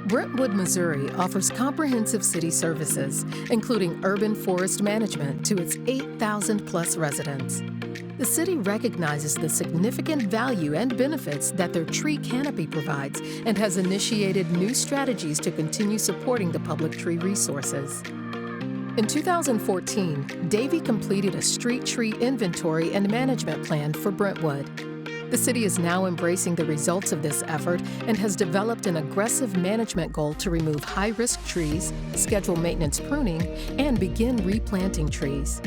Brentwood, Missouri offers comprehensive city services, including urban forest management to its 8,000-plus residents. The city recognizes the significant value and benefits that their tree canopy provides and has initiated new strategies to continue supporting the public tree resources. In 2014, Davey completed a street tree inventory and management plan for Brentwood. The city is now embracing the results of this effort and has developed an aggressive management goal to remove high-risk trees, schedule maintenance pruning, and begin replanting trees.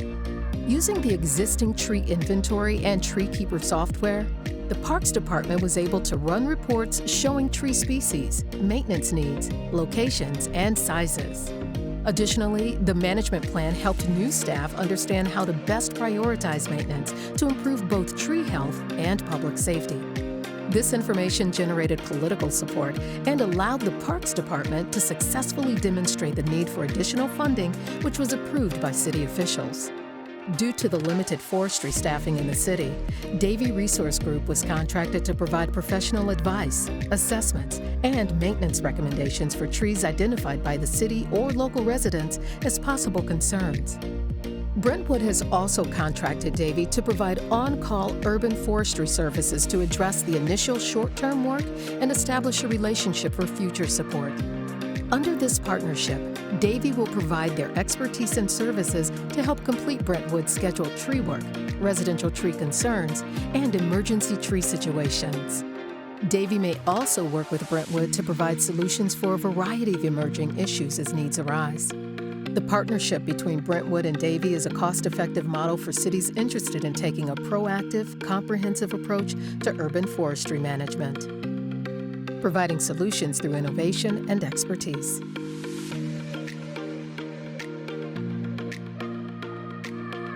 Using the existing tree inventory and tree keeper software, the Parks Department was able to run reports showing tree species, maintenance needs, locations, and sizes. Additionally, the management plan helped new staff understand how to best prioritize maintenance to improve both tree health and public safety. This information generated political support and allowed the Parks Department to successfully demonstrate the need for additional funding, which was approved by city officials. Due to the limited forestry staffing in the city, Davey Resource Group was contracted to provide professional advice, assessments, and maintenance recommendations for trees identified by the city or local residents as possible concerns. Brentwood has also contracted Davey to provide on-call urban forestry services to address the initial short-term work and establish a relationship for future support. Under this partnership, Davey will provide their expertise and services to help complete Brentwood's scheduled tree work, residential tree concerns, and emergency tree situations. Davey may also work with Brentwood to provide solutions for a variety of emerging issues as needs arise. The partnership between Brentwood and Davey is a cost-effective model for cities interested in taking a proactive, comprehensive approach to urban forestry management, providing solutions through innovation and expertise.